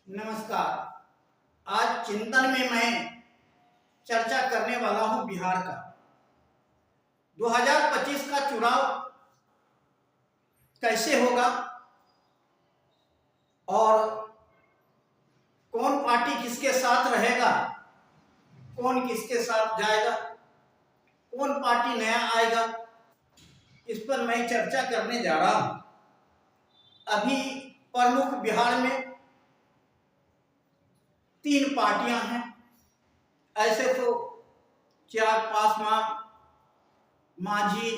नमस्कार। आज चिंतन में मैं चर्चा करने वाला हूं बिहार का 2025 का चुनाव कैसे होगा और कौन पार्टी किसके साथ रहेगा, कौन किसके साथ जाएगा, कौन पार्टी नया आएगा, इस पर मैं चर्चा करने जा रहा हूं। अभी प्रमुख बिहार में 3 पार्टियां हैं। ऐसे तो चिराग पासवान, मांझी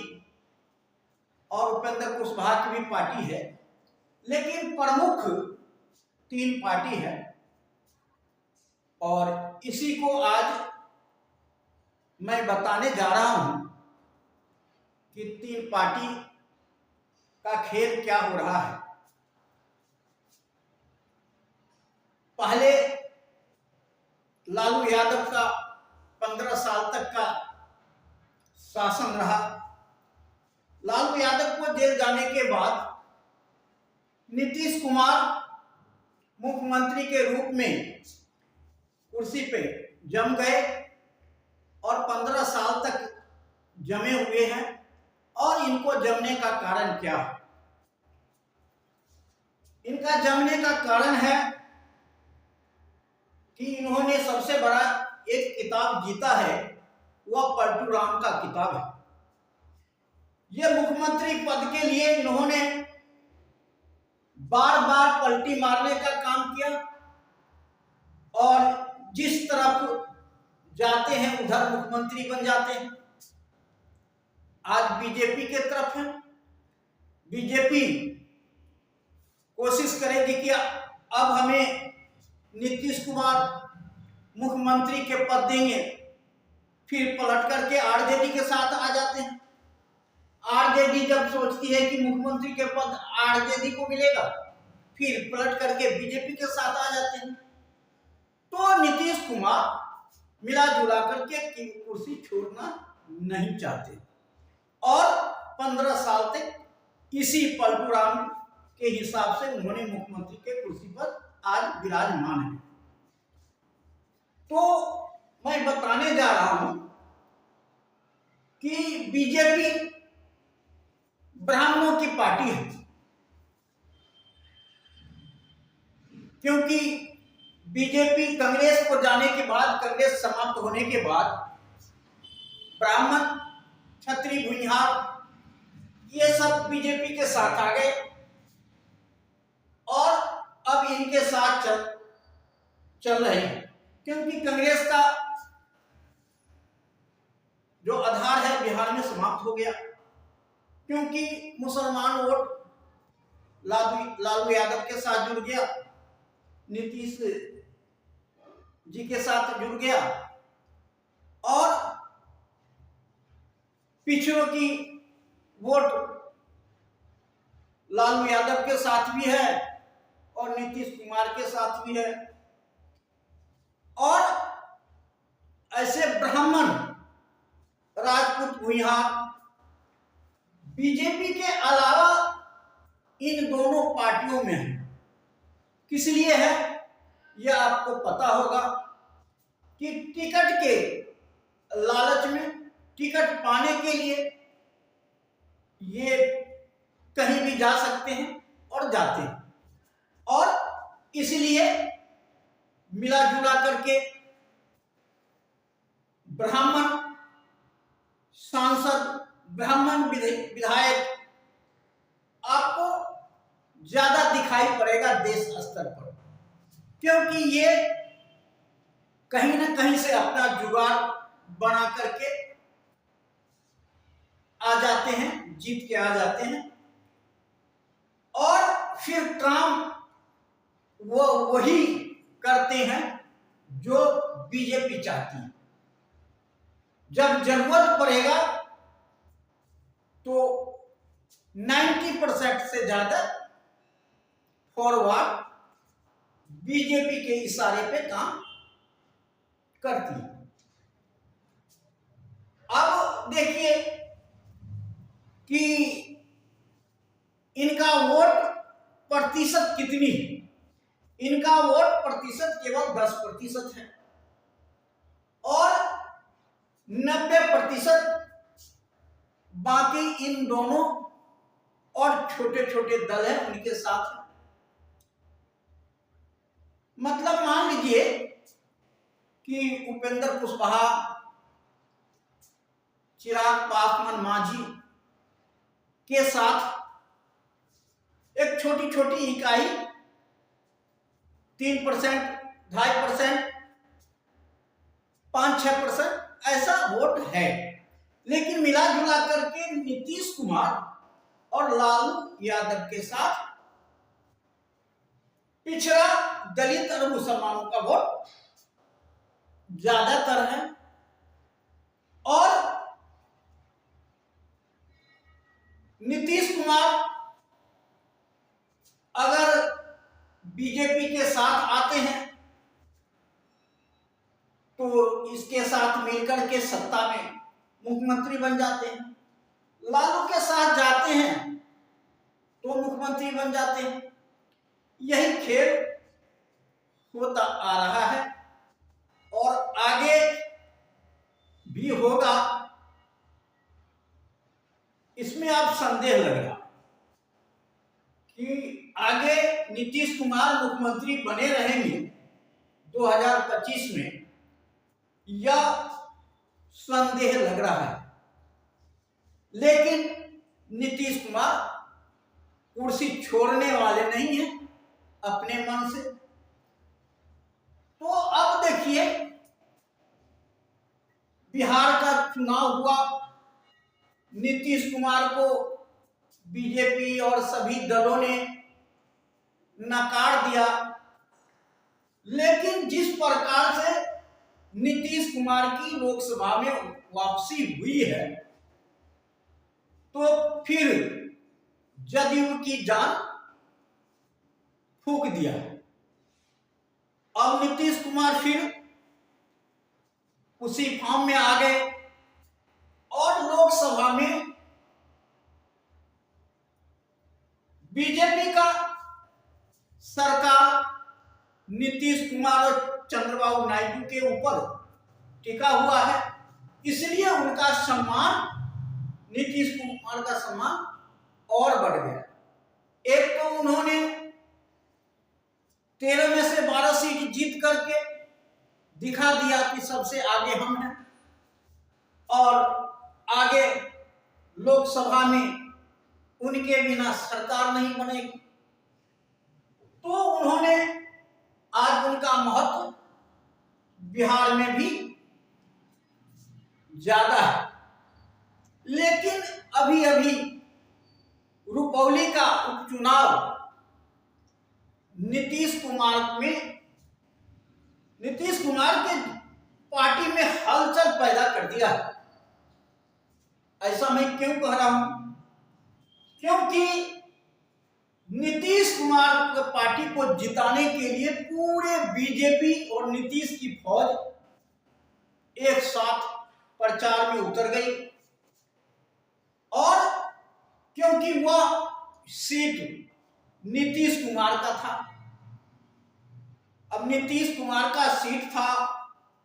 और उपेंद्र कुशवाहा की भी पार्टी है, लेकिन प्रमुख 3 पार्टी है और इसी को आज मैं बताने जा रहा हूं कि 3 पार्टी का खेल क्या हो रहा है। पहले लालू यादव का 15 साल तक का शासन रहा। लालू यादव को जेल जाने के बाद नीतीश कुमार मुख्यमंत्री के रूप में कुर्सी पे जम गए और 15 साल तक जमे हुए हैं। और इनको जमने का कारण क्या है? इनका जमने का कारण है कि इन्होंने सबसे बड़ा एक किताब जीता है, वह परशुराम का किताब है। यह मुख्यमंत्री पद के लिए इन्होंने बार बार पलटी मारने का काम किया और जिस तरफ जाते हैं उधर मुख्यमंत्री बन जाते हैं। आज बीजेपी के तरफ है। बीजेपी कोशिश करेगी कि अब हमें नीतीश कुमार मुख्यमंत्री के पद देंगे, फिर पलट करके आरजेडी के साथ आ जाते हैं। आरजेडी जब सोचती है कि मुख्यमंत्री के पद आरजेडी को मिलेगा, फिर पलट करके बीजेपी के साथ आ जाते हैं। तो नीतीश कुमार मिला जुला करके कुर्सी छोड़ना नहीं चाहते और 15 साल तक इसी परशुराम के हिसाब से उन्होंने मुख्यमंत्री के कुर्सी पर आज विराजमान है। तो मैं बताने जा रहा हूं कि बीजेपी ब्राह्मणों की पार्टी है, क्योंकि बीजेपी कांग्रेस को जाने के बाद, कांग्रेस समाप्त होने के बाद ब्राह्मण, क्षत्रिय, भूमिहार ये सब बीजेपी के साथ आ गए और अब इनके साथ चल रहे हैं। क्योंकि कांग्रेस का जो आधार है बिहार में समाप्त हो गया, क्योंकि मुसलमान वोट लालू यादव के साथ जुड़ गया, नीतीश जी के साथ जुड़ गया और पिछड़ों की वोट लालू यादव के साथ भी है और नीतीश कुमार के साथ भी है। और ऐसे ब्राह्मण, राजपूत, भूमिहार बीजेपी के अलावा इन दोनों पार्टियों में है। किस लिए है यह आपको पता होगा कि टिकट के लालच में, टिकट पाने के लिए ये कहीं भी जा सकते हैं और जाते हैं और इसलिए मिला जुला करके ब्राह्मण सांसद, ब्राह्मण विधायक आपको ज्यादा दिखाई पड़ेगा देश स्तर पर, क्योंकि ये कहीं ना कहीं से अपना जुगाड़ बना करके आ जाते हैं, जीत के आ जाते हैं और फिर काम वो वही करते हैं जो बीजेपी चाहती है। जब जरूरत पड़ेगा तो 90% से ज्यादा फॉरवर्ड बीजेपी के इशारे पे काम करती है। अब देखिए कि इनका वोट प्रतिशत कितनी है। इनका वोट प्रतिशत केवल 10% है और 90% बाकी इन दोनों और छोटे छोटे दल हैं उनके साथ। मतलब मान लीजिए कि उपेंद्र कुशवाहा, चिराग पासवान मांझी के साथ एक छोटी छोटी इकाई 3%, 2.5%, 5-6% ऐसा वोट है। लेकिन मिला जुला करके नीतीश कुमार और लालू यादव के साथ पिछड़ा दलित और मुसलमानों का वोट ज्यादातर है। और नीतीश कुमार अगर बीजेपी के साथ आते हैं तो इसके साथ मिलकर के सत्ता में मुख्यमंत्री बन जाते हैं, लालू के साथ जाते हैं तो मुख्यमंत्री बन जाते हैं। यही खेल होता आ रहा है और आगे भी होगा, इसमें आप संदेह लग रहा कि आगे नीतीश कुमार मुख्यमंत्री बने रहेंगे 2025 में, यह संदेह लग रहा है। लेकिन नीतीश कुमार कुर्सी छोड़ने वाले नहीं हैं अपने मन से। तो अब देखिए, बिहार का चुनाव हुआ, नीतीश कुमार को बीजेपी और सभी दलों ने नकार दिया। लेकिन जिस प्रकार से नीतीश कुमार की लोकसभा में वापसी हुई है, तो फिर जदयू की जान फूंक दिया। अब नीतीश कुमार फिर उसी फॉर्म में आ गए और लोकसभा में बीजेपी का सरकार नीतीश कुमार और चंद्रबाबू नायडू के ऊपर टिका हुआ है। इसलिए उनका सम्मान, नीतीश कुमार का सम्मान और बढ़ गया। एक तो उन्होंने 13 में से 12 सीट जीत करके दिखा दिया कि सबसे आगे हम हैं और आगे लोकसभा में उनके बिना सरकार नहीं बनेगी। तो उन्होंने आज उनका महत्व बिहार में भी ज्यादा है। लेकिन अभी अभी रुपौली का उपचुनाव नीतीश कुमार के पार्टी में हलचल पैदा कर दिया। ऐसा मैं क्यों कह रहा हूं? क्योंकि नीतीश कुमार की पार्टी को जिताने के लिए पूरे बीजेपी और नीतीश की फौज एक साथ प्रचार में उतर गई। और क्योंकि वह सीट नीतीश कुमार का था, अब नीतीश कुमार का सीट था,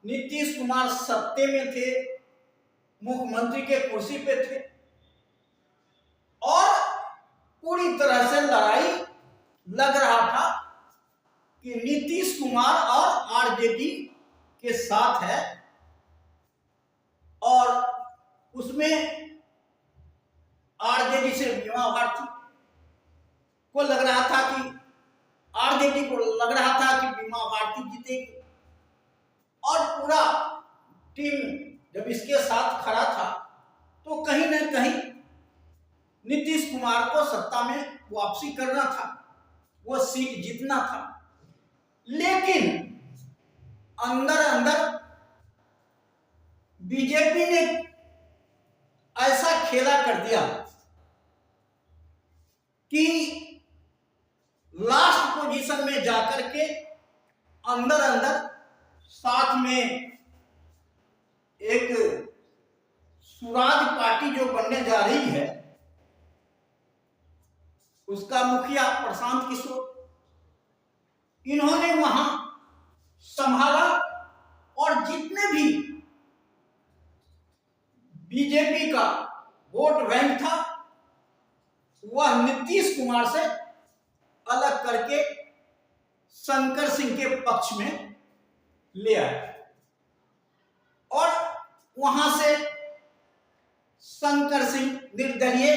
नीतीश कुमार सत्ते में थे, मुख्यमंत्री के कुर्सी पे थे और पूरी तरह से लड़ाई लग रहा था कि नीतीश कुमार और आरजेडी के साथ है। और उसमें आरजेडी से बीमा भारती को लग रहा था कि आरजेडी को लग रहा था कि बीमा भारती जीतेगी और पूरा टीम जब इसके साथ खड़ा था तो कहीं न कहीं नीतीश कुमार को सत्ता में वापसी करना था, वो सीट जीतना था। लेकिन अंदर अंदर बीजेपी ने ऐसा खेला कर दिया कि लास्ट पोजीशन में जाकर के अंदर अंदर साथ में एक स्वराज पार्टी जो बनने जा रही है, उसका मुखिया प्रशांत किशोर, इन्होंने वहां संभाला और जितने भी बीजेपी का वोट बैंक था वह नीतीश कुमार से अलग करके शंकर सिंह के पक्ष में ले आए और वहां से शंकर सिंह निर्दलीय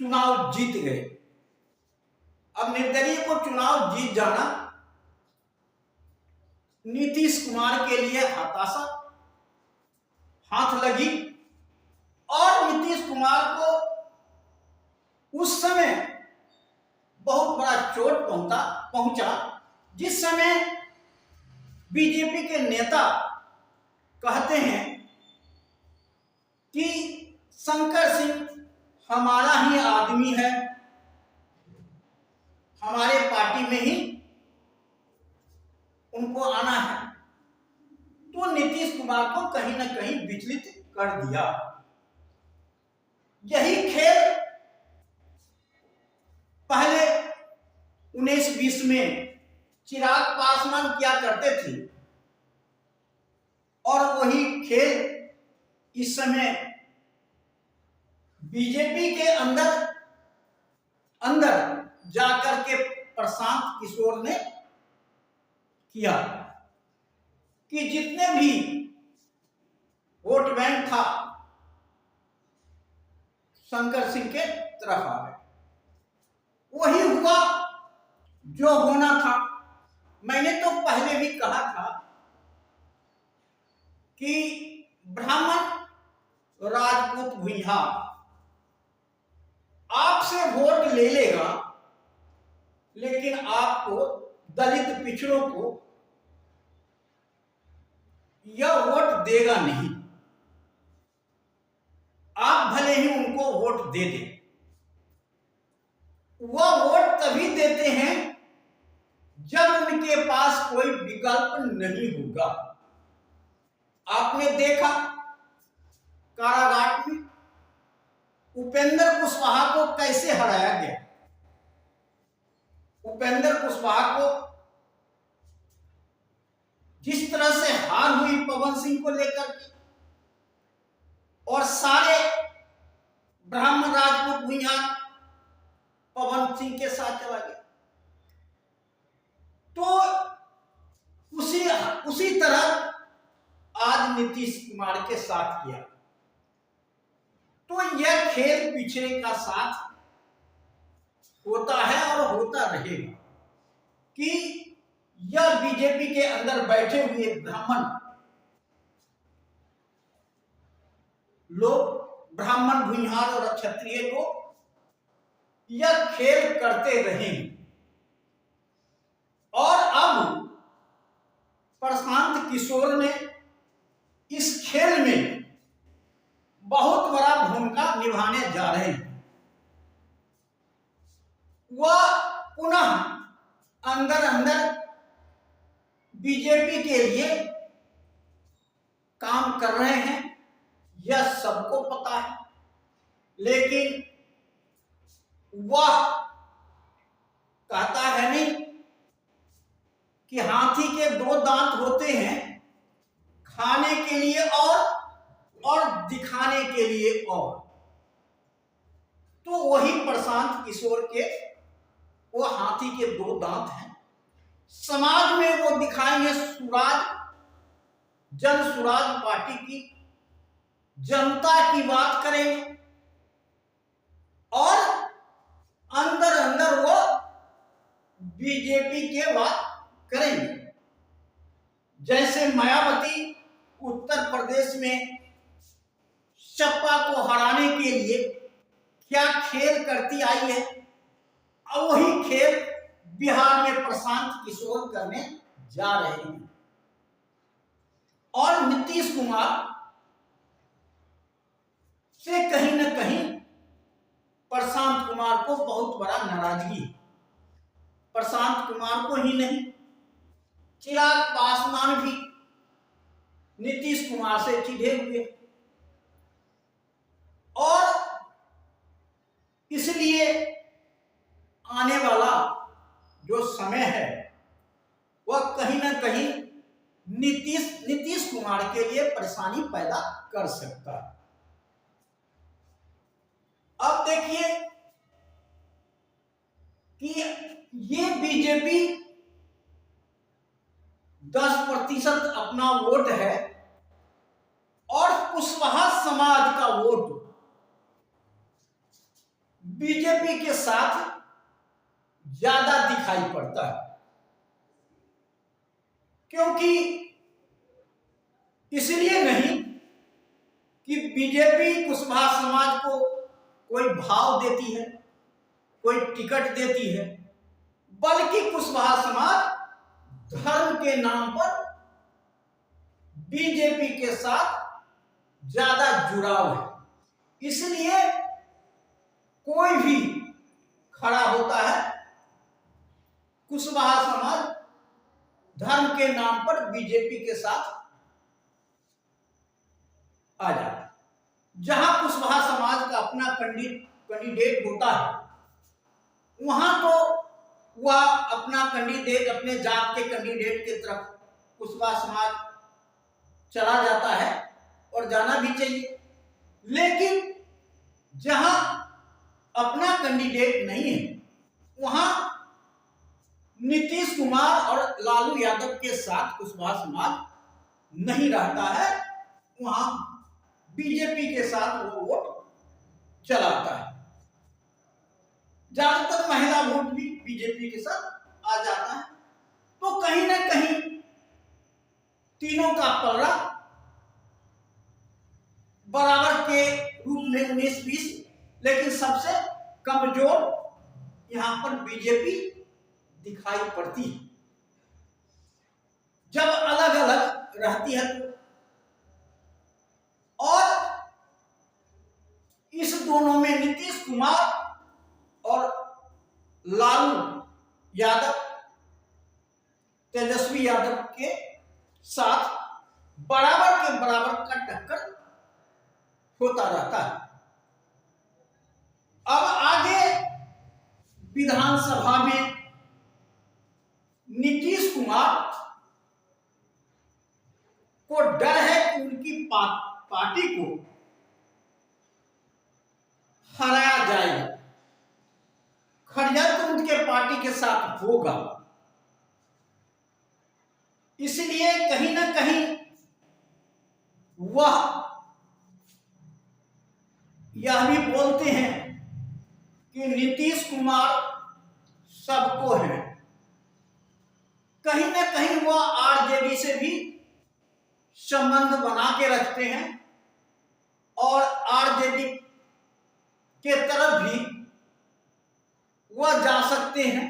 चुनाव जीत गए। अब निर्दलीय को चुनाव जीत जाना नीतीश कुमार के लिए हताशा हाथ लगी और नीतीश कुमार को उस समय बहुत बड़ा चोट पहुंचा जिस समय बीजेपी के नेता कहते हैं कि शंकर सिंह हमारा ही आदमी है, हमारे पार्टी में ही उनको आना है, तो नीतीश कुमार को कहीं ना कहीं विचलित कर दिया। यही खेल पहले 19-20 में चिराग पासवान किया करते थे और वही खेल इस समय बीजेपी के अंदर जाकर के प्रशांत किशोर ने किया कि जितने भी वोट बैंक था शंकर सिंह के तरफ आ गए। वही हुआ जो होना था। मैंने तो पहले भी कहा था कि ब्राह्मण राजपूत भुइयां आपसे वोट ले लेगा लेकिन आपको दलित पिछड़ों को यह वोट देगा नहीं। आप भले ही उनको वोट दे दें, वह वोट तभी देते हैं जब उनके पास कोई विकल्प नहीं होगा। आपने देखा कारागार में उपेंद्र कुशवाहा को कैसे हराया गया। उपेंद्र कुशवाहा को जिस तरह से हार हुई पवन सिंह को लेकर के और सारे ब्राह्मण राजपूत भुइयां पवन सिंह के साथ चला गया, तो उसी तरह आज नीतीश कुमार के साथ किया। तो यह खेल पिछड़े का साथ होता है और होता रहेगा कि यह बीजेपी के अंदर बैठे हुए ब्राह्मण लोग, ब्राह्मण भुइयार और क्षत्रिय लोग यह खेल करते रहेंगे। और अब प्रशांत किशोर ने इस खेल में बहुत बड़ा भूमिका निभाने जा रहे हैं। वह पुनः अंदर बीजेपी के लिए काम कर रहे हैं, यह सबको पता है। लेकिन वह कहता है नहीं कि हाथी के 2 दांत होते हैं, खाने के लिए और दिखाने के लिए और। तो वही प्रशांत किशोर के वो हाथी के 2 दांत हैं। समाज में वो दिखाएंगे सुराज, जन सुराज पार्टी की, जनता की बात करेंगे और अंदर वो बीजेपी के बात करेंगे। जैसे मायावती उत्तर प्रदेश में सपा को हराने के लिए क्या खेल करती आई है, और वही खेल बिहार में प्रशांत किशोर करने जा रहे हैं। और नीतीश कुमार से कहीं ना कहीं प्रशांत कुमार को बहुत बड़ा नाराजगी है। प्रशांत कुमार को ही नहीं, चिराग पासवान भी नीतीश कुमार से चिढ़े हुए और इसलिए आने वाला जो समय है वह कहीं ना कहीं नीतीश कुमार के लिए परेशानी पैदा कर सकता है। अब देखिए कि ये बीजेपी 10% अपना वोट है और कुशवाहा समाज का वोट बीजेपी के साथ ज्यादा दिखाई पड़ता है, क्योंकि इसलिए नहीं कि बीजेपी कुशवाहा समाज को कोई भाव देती है, कोई टिकट देती है, बल्कि कुशवाहा समाज धर्म के नाम पर बीजेपी के साथ ज्यादा जुड़ाव है। इसलिए कोई भी खड़ा होता है, कुशवाहा समाज धर्म के नाम पर बीजेपी के साथ आ जाता है। जहां कुशवाहा समाज का अपना कैंडिडेट होता है वहां तो वह अपना कैंडिडेट, अपने जात के कैंडिडेट की तरफ कुशवाहा समाज चला जाता है और जाना भी चाहिए। लेकिन जहां अपना कैंडिडेट नहीं है वहां नीतीश कुमार और लालू यादव के साथ कुशवाहा समाज नहीं रहता है, वहां बीजेपी के साथ वो वोट चलाता है। ज्यादातर महिला वोट भी बीजेपी के साथ आ जाता है। तो कहीं ना कहीं तीनों का पलड़ा बराबर के रूप में 19-20, लेकिन सबसे कमजोर यहां पर बीजेपी दिखाई पड़ती है। जब अलग अलग रहती है तो, और इस दोनों में नीतीश कुमार और लालू यादव, तेजस्वी यादव के साथ बराबर के बराबर का टक्कर होता रहता है। अब आगे विधानसभा में नीतीश कुमार को डर है कि उनकी पार्टी को हराया जाएगा, खड़िया तो उनके पार्टी के साथ होगा। इसलिए कहीं ना कहीं वह यह भी बोलते हैं कि नीतीश कुमार सबको है। कहीं ना कहीं वह आरजेडी से भी संबंध बना के रखते हैं और आरजेडी के तरफ भी वह जा सकते हैं।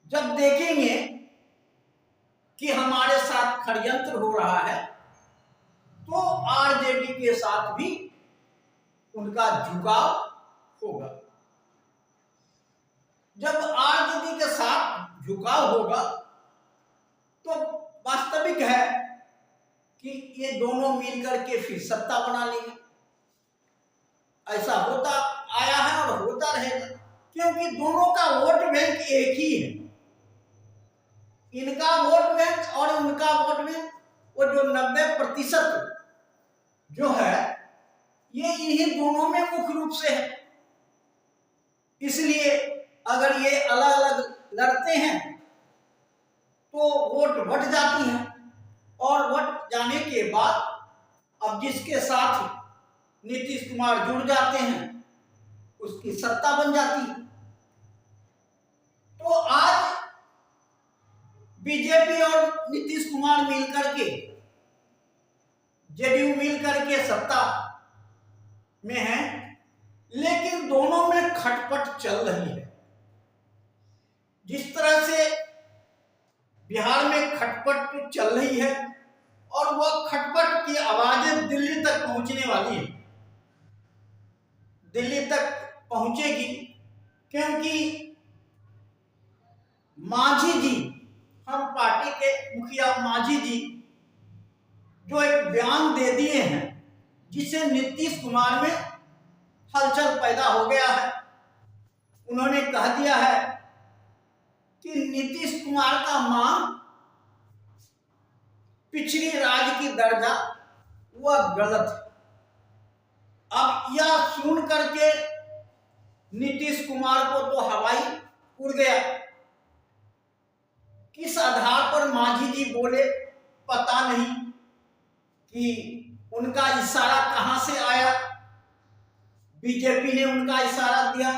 जब देखेंगे कि हमारे साथ षड्यंत्र हो रहा है तो आरजेडी के साथ भी उनका झुकाव होगा। जब आरजेडी के साथ झुकाव होगा तो वास्तविक है कि ये दोनों मिलकर के फिर सत्ता बना लेंगे। ऐसा होता आया है और होता रहेगा, क्योंकि दोनों का वोट बैंक एक ही है। इनका वोट बैंक और उनका वोट बैंक, वो जो 90% जो है ये इन्हीं दोनों में मुख्य रूप से है। इसलिए अगर ये अलग अलग लड़ते हैं तो वोट बढ़ जाती है, और वोट जाने के बाद अब जिसके साथ नीतीश कुमार जुड़ जाते हैं उसकी सत्ता बन जाती है। तो आज बीजेपी और नीतीश कुमार मिलकर के, जेडीयू मिलकर के सत्ता में है, लेकिन दोनों में खटपट चल रही है। जिस तरह से बिहार में खटपट चल रही है और वह खटपट की आवाजें दिल्ली तक पहुंचने वाली है, दिल्ली तक पहुंचेगी, क्योंकि मांझी जी, हम पार्टी के मुखिया मांझी जी जो एक बयान दे दिए हैं जिससे नीतीश कुमार में हलचल पैदा हो गया है। उन्होंने कह दिया है कि नीतीश कुमार का मांग पिछड़ी राज्य की दर्जा वह गलत है। अब यह सुन करके नीतीश कुमार को तो हवाई उड़ गया। किस आधार पर मांझी जी बोले पता नहीं, कि उनका इशारा कहां से आया, बीजेपी ने उनका इशारा दिया।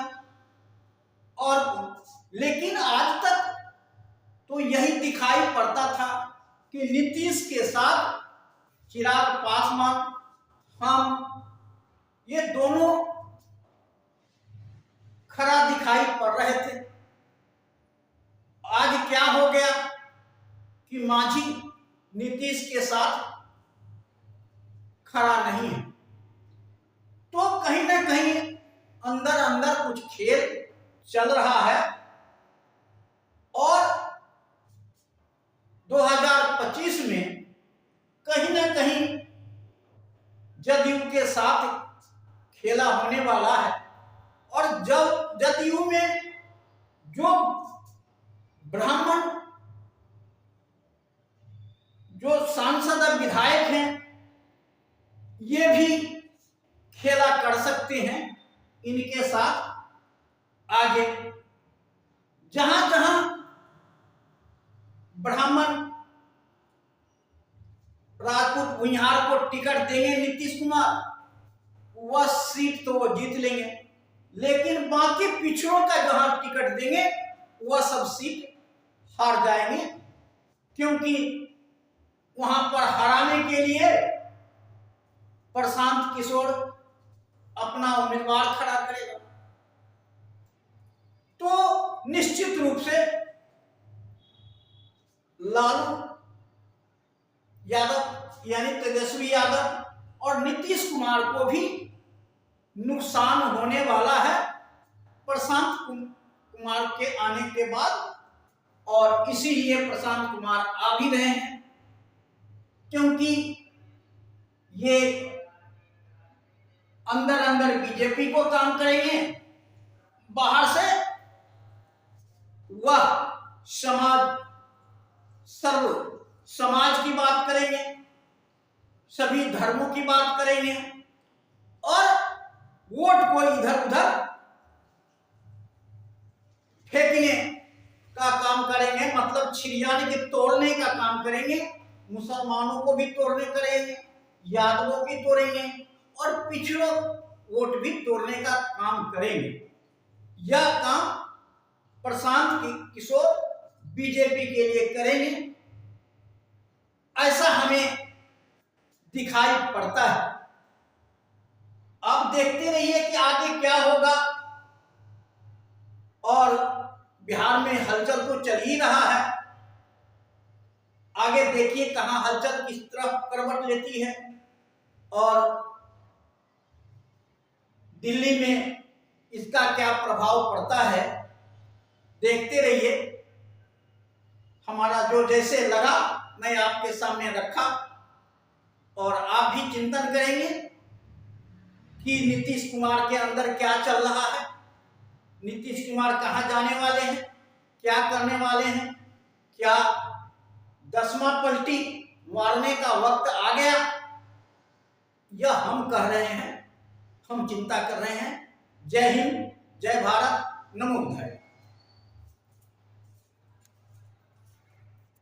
और लेकिन आज तक तो यही दिखाई पड़ता था कि नीतीश के साथ चिराग पासवान, हम ये दोनों खरा दिखाई पड़ रहे थे। आज क्या हो गया कि मांझी नीतीश के साथ खड़ा नहीं है। तो कहीं ना कहीं अंदर अंदर कुछ खेल चल रहा है और 2025 में कहीं ना कहीं जदयू के साथ खेला होने वाला है। और जब जदयू में जो ब्राह्मण जो सांसद और विधायक हैं, ये भी खेला कर सकते हैं इनके साथ आगे। जहां जहां ब्राह्मण राजपूत भुइहार को टिकट देंगे नीतीश कुमार, वह सीट तो वो जीत लेंगे, लेकिन बाकी पिछड़ों का जहां टिकट देंगे वह सब सीट हार जाएंगे, क्योंकि वहां पर हराने के लिए प्रशांत किशोर अपना उम्मीदवार खड़ा करेगा। तो निश्चित रूप से लालू यादव यानी तेजस्वी यादव और नीतीश कुमार को भी नुकसान होने वाला है प्रशांत कुमार के आने के बाद। और इसीलिए प्रशांत कुमार आ भी रहे हैं, क्योंकि ये अंदर अंदर बीजेपी को काम करेंगे, बाहर से वह सर्व समाज की बात करेंगे, सभी धर्मों की बात करेंगे और वोट को इधर उधर फेंकने का काम करेंगे, मतलब छिड़ियाने के तोड़ने का काम करेंगे। मुसलमानों को भी तोड़ने करेंगे, यादवों की तोड़ेंगे और पिछड़ों वोट भी तोड़ने का काम करेंगे। यह काम प्रशांत किशोर बीजेपी के लिए करेंगे, ऐसा हमें दिखाई पड़ता है। आप देखते रहिए कि आगे क्या होगा। और बिहार में हलचल तो चल ही रहा है, आगे देखिए कहां हलचल किस तरफ करवट लेती है। और दिल्ली में इसका क्या प्रभाव पड़ता है, देखते रहिए। हमारा जो जैसे लगा मैं आपके सामने रखा, और आप भी चिंतन करेंगे कि नीतीश कुमार के अंदर क्या चल रहा है, नीतीश कुमार कहां जाने वाले हैं, क्या करने वाले हैं, क्या 10वां पलटी मारने का वक्त आ गया, यह हम कह रहे हैं, हम चिंता कर रहे हैं। जय हिंद, जय भारत, नमो बुद्धाय।